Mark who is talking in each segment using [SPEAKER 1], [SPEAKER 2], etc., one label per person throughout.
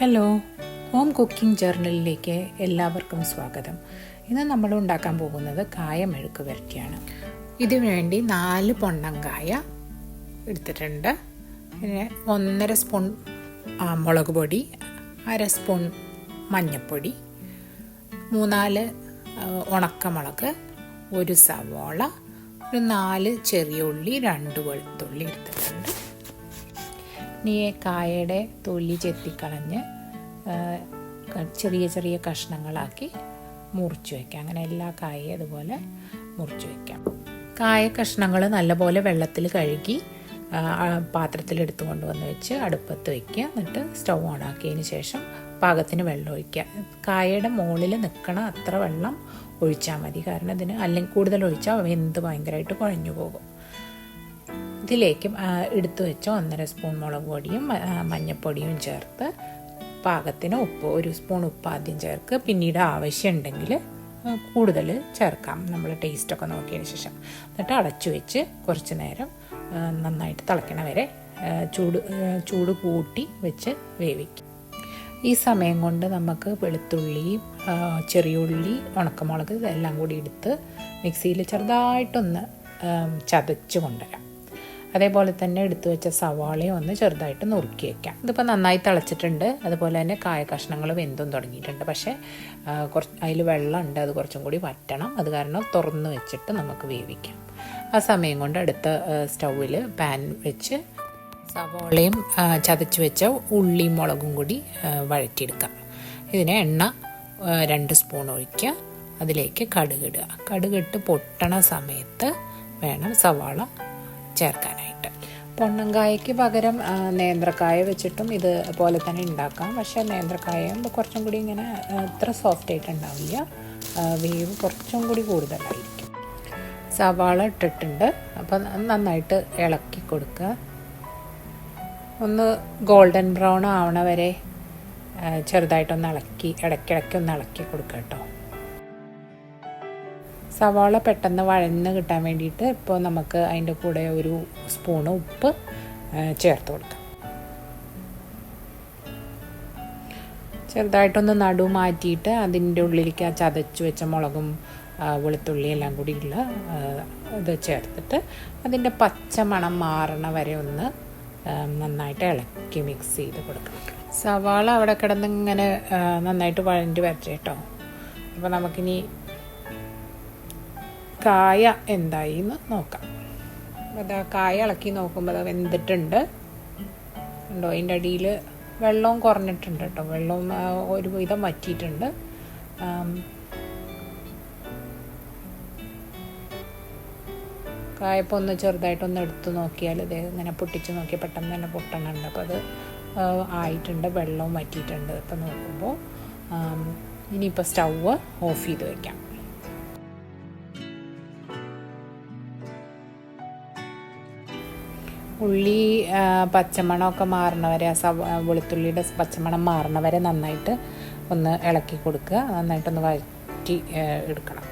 [SPEAKER 1] Hello, home cooking ജേർണലിലേക്ക് എല്ലാവർക്കും സ്വാഗതം. ഇന്ന് നമ്മൾ ഉണ്ടാക്കാൻ പോകുന്നത് കായ മെഴുക്ക് വരട്ടിയാണ്. ഇതിനു വേണ്ടി 4 പൊണ്ണങ്കായ എടുത്തിട്ടുണ്ട്. പിന്നെ 1.5 സ്പൂൺ മുളക് പൊടി, 1/2 സ്പൂൺ മഞ്ഞൾപ്പൊടി, 3-4 ഉണക്കമുളക്, 1 സവാള, ഒരു 4 ചെറിയ ഉള്ളി, 2 വെളുത്തുള്ളി എടുത്തിട്ടുണ്ട്. ഇനി കായയുടെ തൊലി ചെത്തിക്കളഞ്ഞ് ചെറിയ ചെറിയ കഷ്ണങ്ങളാക്കി മുറിച്ച് വയ്ക്കാം. അങ്ങനെ എല്ലാ കായയും അതുപോലെ മുറിച്ച് വയ്ക്കാം. കായ കഷ്ണങ്ങൾ നല്ലപോലെ വെള്ളത്തിൽ കഴുകി പാത്രത്തിലെടുത്ത് കൊണ്ടുവന്ന് വെച്ച് അടുപ്പത്ത് വയ്ക്കുക. എന്നിട്ട് സ്റ്റൗ ഓണാക്കിയതിന് ശേഷം പാകത്തിന് വെള്ളം ഒഴിക്കുക. കായയുടെ മുകളിൽ നിൽക്കണ അത്ര വെള്ളം ഒഴിച്ചാൽ മതി. കാരണം ഇതിന് അല്ലെങ്കിൽ കൂടുതൽ ഒഴിച്ചാൽ വെന്ത് ഭയങ്കരമായിട്ട് കുഴഞ്ഞു പോകും. ഇതിലേക്ക് എടുത്തു വെച്ച 1.5 സ്പൂൺ മുളക് പൊടിയും മഞ്ഞൾപ്പൊടിയും ചേർത്ത് പാകത്തിന് ഉപ്പ്, 1 സ്പൂൺ ഉപ്പ് ആദ്യം ചേർക്ക്. പിന്നീട് ആവശ്യമുണ്ടെങ്കിൽ കൂടുതൽ ചേർക്കാം, നമ്മൾ ടേസ്റ്റൊക്കെ നോക്കിയതിന് ശേഷം. എന്നിട്ട് അടച്ചു വെച്ച് കുറച്ച് നേരം നന്നായിട്ട് തിളയ്ക്കണ വരെ ചൂട് കൂട്ടി വെച്ച് വേവിക്കും. ഈ സമയം കൊണ്ട് നമുക്ക് വെളുത്തുള്ളി, ചെറിയ ഉള്ളി, ഉണക്കമുളക് ഇതെല്ലാം കൂടി എടുത്ത് മിക്സിയിൽ ചെറുതായിട്ടൊന്ന് ചതച്ച് കൊണ്ടുവരാം. അതേപോലെ തന്നെ എടുത്തു വെച്ച സവാളയും ഒന്ന് ചെറുതായിട്ട് നുറുക്കി വയ്ക്കാം. ഇതിപ്പോൾ നന്നായി തിളച്ചിട്ടുണ്ട്. അതുപോലെ തന്നെ കായ കഷ്ണങ്ങൾ വെന്തും തുടങ്ങിയിട്ടുണ്ട്. പക്ഷേ അതിൽ വെള്ളമുണ്ട്, അത് കുറച്ചും കൂടി വറ്റണം. അത് കാരണം തുറന്ന് വെച്ചിട്ട് നമുക്ക് വേവിക്കാം. ആ സമയം കൊണ്ട് അടുത്ത സ്റ്റൗവിൽ പാൻ വെച്ച് സവാളയും ചതച്ച് വെച്ച ഉള്ളിയും മുളകും കൂടി വഴറ്റിയെടുക്കാം. ഇതിന് എണ്ണ 2 സ്പൂൺ ഒഴിക്കുക. അതിലേക്ക് കടുകിടുക. കടുകിട്ട് പൊട്ടണ സമയത്ത് വേണം സവാള ചേർക്കാനായിട്ട്. പൊണ്ണങ്കായയ്ക്ക് പകരം നേന്ത്രക്കായ വെച്ചിട്ടും ഇതുപോലെ തന്നെ ഉണ്ടാക്കാം. പക്ഷേ നേന്ത്രക്കായ കുറച്ചും കൂടി ഇങ്ങനെ അത്ര സോഫ്റ്റ് ആയിട്ട് ഉണ്ടാവില്ല, വേവ് കുറച്ചും കൂടി കൂടുതലായിരിക്കും. സവാള ഇട്ടിട്ടുണ്ട്. അപ്പം നന്നായിട്ട് ഇളക്കി കൊടുക്കുക. ഒന്ന് ഗോൾഡൻ ബ്രൗൺ ആവണ വരെ ചെറുതായിട്ടൊന്ന് ഇടയ്ക്കിടയ്ക്ക് ഒന്ന് ഇളക്കി കൊടുക്കുക കേട്ടോ. സവാള പെട്ടെന്ന് വഴന്ന് കിട്ടാൻ വേണ്ടിയിട്ട് ഇപ്പോൾ നമുക്ക് അതിൻ്റെ കൂടെ 1 സ്പൂണ് ഉപ്പ് ചേർത്ത് കൊടുക്കാം. ചെറുതായിട്ടൊന്ന് നടു മാറ്റിയിട്ട് അതിൻ്റെ ഉള്ളിലേക്ക് ചതച്ച് വെച്ച മുളകും വെളുത്തുള്ളി എല്ലാം കൂടിയുള്ള ഇത് ചേർത്തിട്ട് അതിൻ്റെ പച്ച മണം മാറണ വരെ ഒന്ന് നന്നായിട്ട് ഇളക്കി മിക്സ് ചെയ്ത് കൊടുക്കാം. സവാള അവിടെ കിടന്ന് ഇങ്ങനെ നന്നായിട്ട് വഴണ്ടി വരട്ടെ കേട്ടോ. അപ്പോൾ നമുക്കിനി കായ എന്തായി എന്ന് നോക്കാം. അതാ കായ ഇളക്കി നോക്കുമ്പോൾ അത് വെന്തിട്ടുണ്ട് ഉണ്ടോ. അതിൻ്റെ അടിയിൽ വെള്ളവും കുറഞ്ഞിട്ടുണ്ട് കേട്ടോ. വെള്ളവും ഒരു വിധം വറ്റിയിട്ടുണ്ട്. കായപ്പോൾ ഒന്ന് ചെറുതായിട്ടൊന്ന് എടുത്ത് നോക്കിയാൽ ഇത് ഇങ്ങനെ പൊട്ടിച്ച് നോക്കിയാൽ പെട്ടെന്ന് തന്നെ പൊട്ടണുണ്ട്. അപ്പോൾ അത് ആയിട്ടുണ്ട്, വെള്ളവും വറ്റിയിട്ടുണ്ട്. ഇപ്പോൾ നോക്കുമ്പോൾ ഇനിയിപ്പോൾ സ്റ്റൗവ് ഓഫ് ചെയ്ത് വയ്ക്കാം. ഉള്ളി പച്ചമണമൊക്കെ മാറണവരെ, വെളുത്തുള്ളിയുടെ പച്ചമണം മാറണവരെ നന്നായിട്ട് ഒന്ന് ഇളക്കി കൊടുക്കുക. നന്നായിട്ടൊന്ന് വഴറ്റി എടുക്കണം.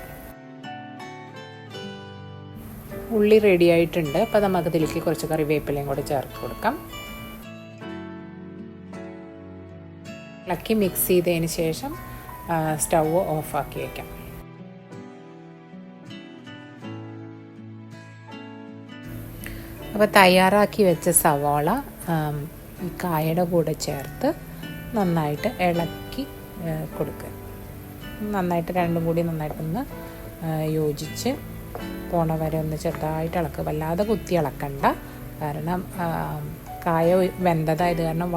[SPEAKER 1] ഉള്ളി റെഡി ആയിട്ടുണ്ട്. അപ്പോൾ നമുക്ക് ഇതിലേക്ക് കുറച്ച് കറിവേപ്പിലയും കൂടി ചേർത്ത് കൊടുക്കാം. ഇളക്കി മിക്സ് ചെയ്തതിന് ശേഷം സ്റ്റൗവ് ഓഫാക്കി വയ്ക്കാം. അപ്പോൾ തയ്യാറാക്കി വെച്ച സവാള ഈ കായയുടെ കൂടെ ചേർത്ത് നന്നായിട്ട് ഇളക്കി കൊടുക്കുക. നന്നായിട്ട് രണ്ടും കൂടി നന്നായിട്ടൊന്ന് യോജിച്ച് പോണ വരെ ഒന്ന് ചെറുതായിട്ട് ഇളക്കുക. വല്ലാതെ കുത്തി ഇളക്കണ്ട, കാരണം കായ വെന്തതായത് കാരണം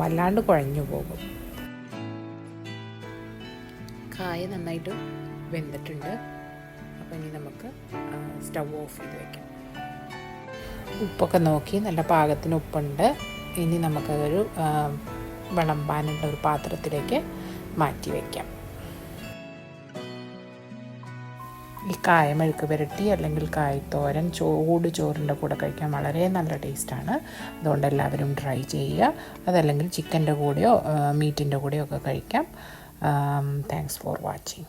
[SPEAKER 1] വല്ലാണ്ട് കുഴഞ്ഞു പോകും. കായ നന്നായിട്ട് വെന്തിട്ടുണ്ട്. അപ്പോൾ ഇനി നമുക്ക് സ്റ്റൗ ഓഫ് ചെയ്ത് വയ്ക്കാം. ഉപ്പൊക്കെ നോക്കി നല്ല പാകത്തിന് ഉപ്പുണ്ട്. ഇനി നമുക്കതൊരു വിളമ്പാനുള്ള ഒരു പാത്രത്തിലേക്ക് മാറ്റി വയ്ക്കാം. ഈ കായ മെഴുക്ക് പുരട്ടി അല്ലെങ്കിൽ കായ്ത്തോരൻ ചോറിൻ്റെ കൂടെ കഴിക്കാൻ വളരെ നല്ല ടേസ്റ്റാണ്. അതുകൊണ്ട് എല്ലാവരും ട്രൈ ചെയ്യുക. അതല്ലെങ്കിൽ ചിക്കൻ്റെ കൂടെയോ മീറ്റിൻ്റെ കൂടെയോ ഒക്കെ കഴിക്കാം. Thanks for watching.